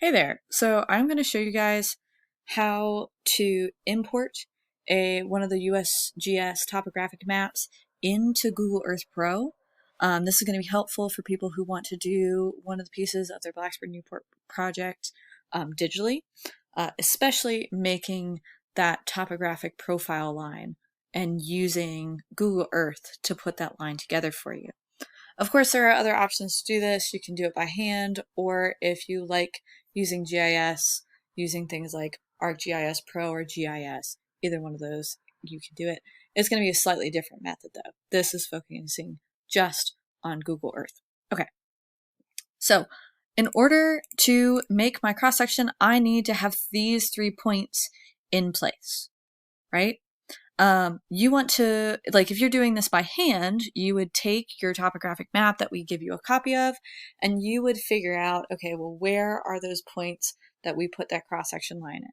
Hey there. So I'm going to show you guys how to import one of the USGS topographic maps into Google Earth Pro. This is going to be helpful for people who want to do one of the pieces of their Blacksburg Newport project digitally, especially making that topographic profile line and using Google Earth to put that line together for you. Of course, there are other options to do this. You can do it by hand, or if you like using GIS, using things like ArcGIS Pro or GIS, either one of those, you can do it. It's going to be a slightly different method though. This is focusing just on Google Earth. Okay, so in order to make my cross section, I need to have these 3 points in place, right? You want to, like, if you're doing this by hand, you would take your topographic map that we give you a copy of, and you would figure out, okay, well, where are those points that we put that cross-section line in?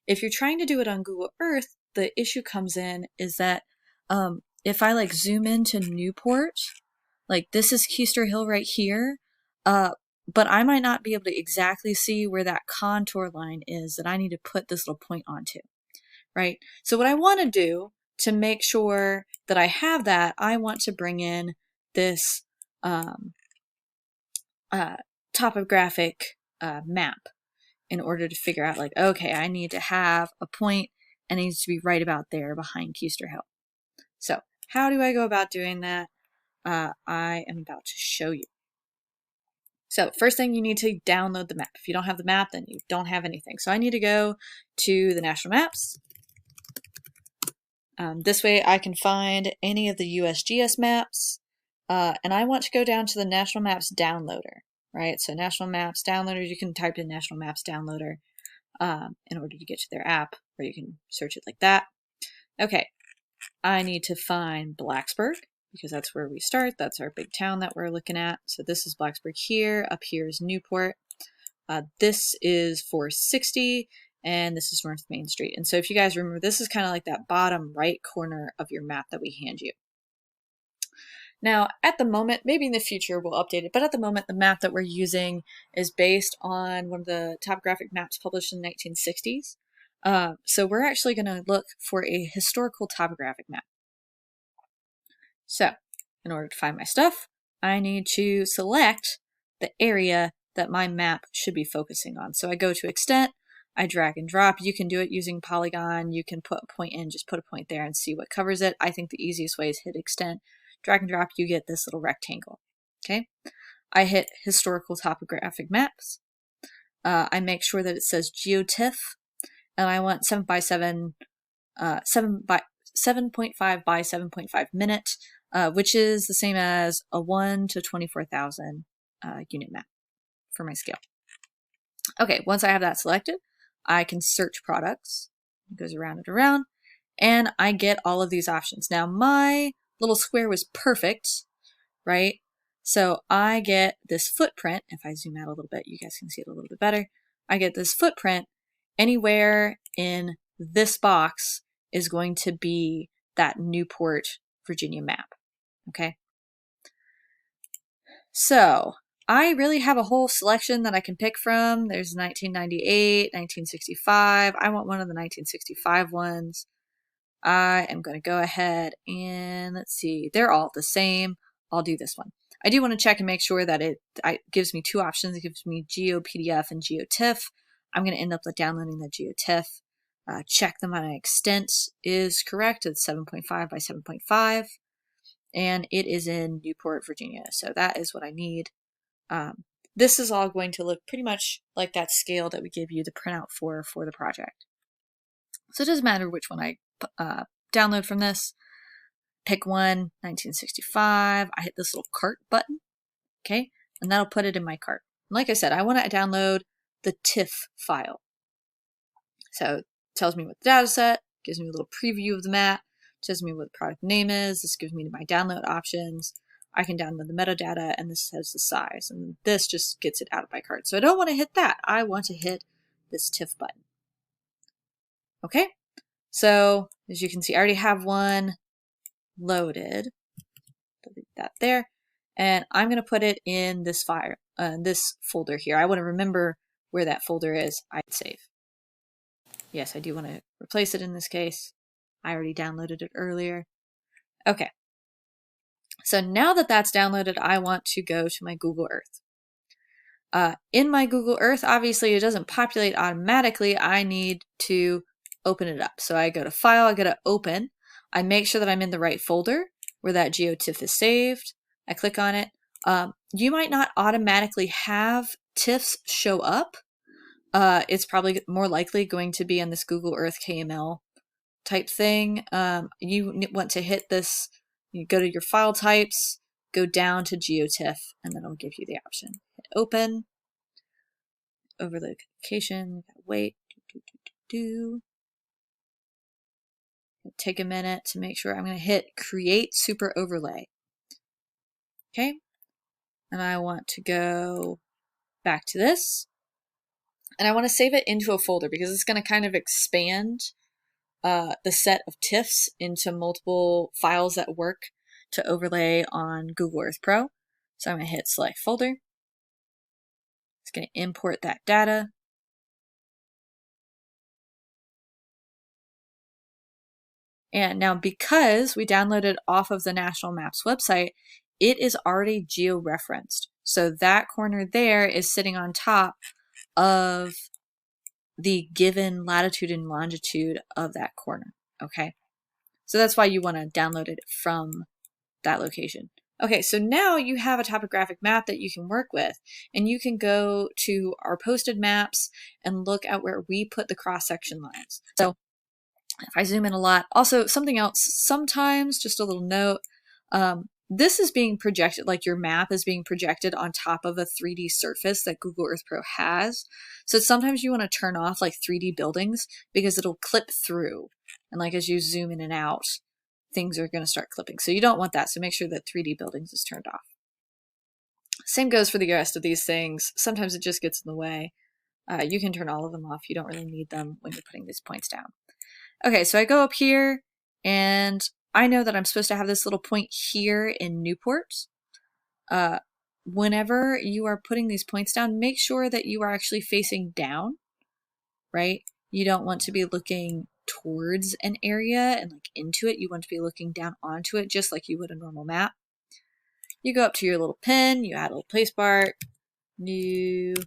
If you're trying to do it on Google Earth, the issue comes in is that if I like zoom into Newport, like this is Keister Hill right here, but I might not be able to exactly see where that contour line is that I need to put this little point onto. Right? So what I want to do to make sure that I have that, I want to bring in this topographic map in order to figure out, like, okay, I need to have a point and it needs to be right about there behind Keister Hill. So how do I go about doing that? I am about to show you. So first thing, you need to download the map. If you don't have the map, then you don't have anything. So I need to go to the national maps. This way I can find any of the USGS maps, and I want to go down to the National Maps Downloader, right? So National Maps Downloader, you can type in National Maps Downloader in order to get to their app, or you can search it like that. Okay, I need to find Blacksburg, because that's where we start. That's our big town that we're looking at. So this is Blacksburg here, up here is Newport. This is 460. And this is North Main Street. And so if you guys remember, this is kind of like that bottom right corner of your map that we hand you. Now, at the moment, maybe in the future we'll update it, but at the moment, the map that we're using is based on one of the topographic maps published in the 1960s. So we're actually going to look for a historical topographic map. So in order to find my stuff, I need to select the area that my map should be focusing on. So I go to Extent, I drag and drop. You can do it using Polygon. You can put a point in, just put a point there and see what covers it. I think the easiest way is hit Extent, drag and drop, you get this little rectangle. Okay. I hit Historical Topographic Maps. I make sure that it says GeoTIFF, and I want 7.5 by 7.5 minute, which is the same as a 1 to 24,000 unit map for my scale. Okay, once I have that selected, I can search products. It goes around and around, and I get all of these options. Now, my little square was perfect, right? So I get this footprint. If I zoom out a little bit, you guys can see it a little bit better. I get this footprint. Anywhere in this box is going to be that Newport, Virginia map. Okay. So I really have a whole selection that I can pick from. There's 1998, 1965. I want one of the 1965 ones. I am going to go ahead and let's see. They're all the same. I'll do this one. I do want to check and make sure that it gives me two options. It gives me GeoPDF and GeoTIFF. I'm going to end up downloading the GeoTIFF. Check that my extent is correct. It's 7.5 by 7.5. And it is in Newport, Virginia. So that is what I need. This is all going to look pretty much like that scale that we give you the printout for the project. So it doesn't matter which one I download from this. Pick one, 1965. I hit this little cart button, okay? And that'll put it in my cart. And like I said, I want to download the TIFF file. So it tells me what the data set, gives me a little preview of the map, tells me what the product name is. This gives me my download options. I can download the metadata, and this says the size, and this just gets it out of my cart. So I don't want to hit that. I want to hit this TIFF button. Okay, so as you can see, I already have one loaded. Delete that there, and I'm going to put it in this file, this folder here. I want to remember where that folder is, I'd save. Yes, I do want to replace it in this case. I already downloaded it earlier. Okay. So now that that's downloaded, I want to go to my Google Earth. In my Google Earth, obviously it doesn't populate automatically. I need to open it up. So I go to File, I go to Open. I make sure that I'm in the right folder where that GeoTIFF is saved. I click on it. You might not automatically have TIFFs show up. It's probably more likely going to be on this Google Earth KML type thing. You want to hit this, you go to your file types, go down to GeoTIFF, and then it'll give you the option. Hit Open, overlay location, wait, take a minute to make sure. I'm going to hit Create Super Overlay. Okay, and I want to go back to this, and I want to save it into a folder because it's going to kind of expand the set of TIFFs into multiple files that work to overlay on Google Earth Pro. So I'm going to hit Select Folder. It's going to import that data. And now because we downloaded off of the National Maps website, it is already geo-referenced. So that corner there is sitting on top of the given latitude and longitude of that corner. Okay, so that's why you want to download it from that location. Okay, so now you have a topographic map that you can work with, and you can go to our posted maps and look at where we put the cross-section lines. So if I zoom in a lot, also something else, sometimes, just a little note, this is being projected, like your map is being projected on top of a 3D surface that Google Earth Pro has. So sometimes you want to turn off like 3D buildings because it'll clip through. And like as you zoom in and out, things are going to start clipping. So you don't want that. So make sure that 3D buildings is turned off. Same goes for the rest of these things. Sometimes it just gets in the way. You can turn all of them off. You don't really need them when you're putting these points down. Okay, so I go up here and I know that I'm supposed to have this little point here in Newport. Whenever you are putting these points down, make sure that you are actually facing down, right? You don't want to be looking towards an area and like into it. You want to be looking down onto it just like you would a normal map. You go up to your little pin, you add a little place bar, Newport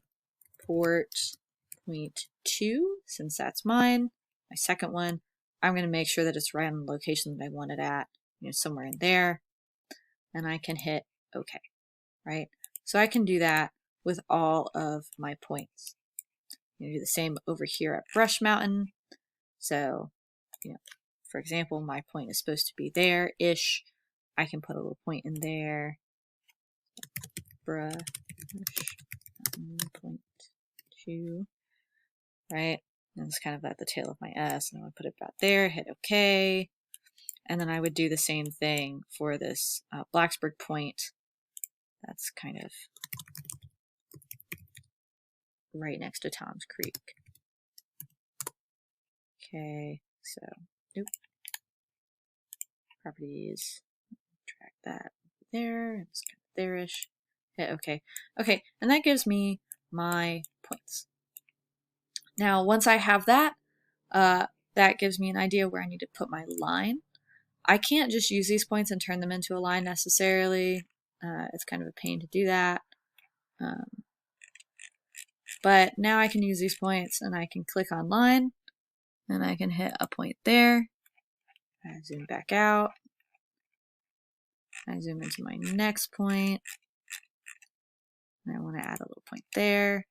point 2, since that's mine. My second one, I'm going to make sure that it's right on the location that I want it at, somewhere in there, and I can hit OK, right? So I can do that with all of my points. You do the same over here at Brush Mountain. So, for example, my point is supposed to be there-ish. I can put a little point in there. Brush Mountain point 2, right? And it's kind of at the tail of my S, and I would put it about there, hit OK. And then I would do the same thing for this Blacksburg point. That's kind of right next to Tom's Creek. Okay, so, nope. Properties, track that there, it's kind of there-ish. Hit OK. Okay, and that gives me my points. Now, once I have that, that gives me an idea where I need to put my line. I can't just use these points and turn them into a line necessarily. It's kind of a pain to do that. But now I can use these points and I can click on line and I can hit a point there. I zoom back out. I zoom into my next point. And I want to add a little point there.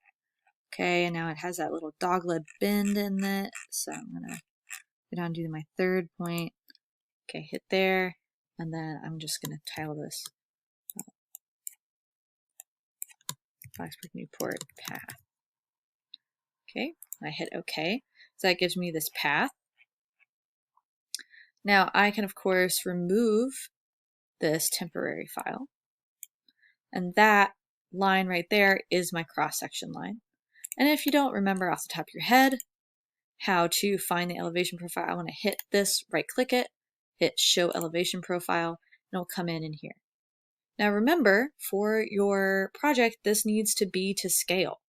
Okay, and now it has that little dogleg bend in it. So I'm going to go down and do my third point. Okay, hit there. And then I'm just going to tile this Blacksburg Newport path. Okay, I hit OK. So that gives me this path. Now I can, of course, remove this temporary file. And that line right there is my cross-section line. And if you don't remember off the top of your head how to find the elevation profile, I want to hit this, right-click it, hit Show Elevation Profile, and it'll come in here. Now remember, for your project, this needs to be to scale,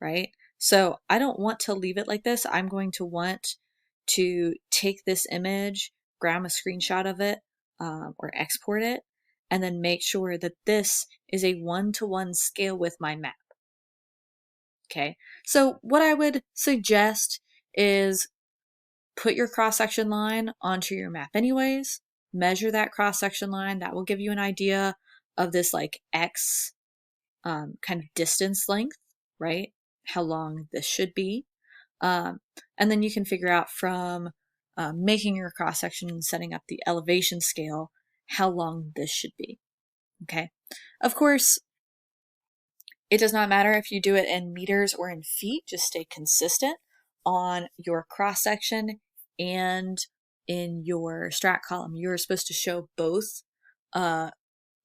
right? So I don't want to leave it like this. I'm going to want to take this image, grab a screenshot of it, or export it, and then make sure that this is a 1-to-1 scale with my map. Okay, so what I would suggest is put your cross-section line onto your map anyways, measure that cross-section line. That will give you an idea of this like X kind of distance length, right? How long this should be. And then you can figure out from making your cross-section and setting up the elevation scale, how long this should be, okay? Of course, it does not matter if you do it in meters or in feet, just stay consistent on your cross-section and in your strat column. You're supposed to show both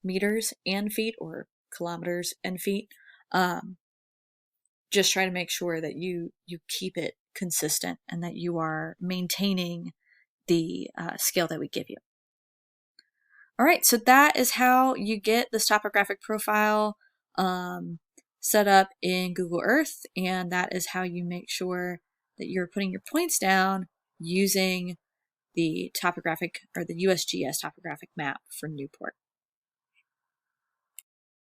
meters and feet, or kilometers and feet. Just try to make sure that you keep it consistent and that you are maintaining the scale that we give you. All right, so that is how you get this topographic profile set up in Google Earth, and that is how you make sure that you're putting your points down using the topographic or the USGS topographic map for Newport.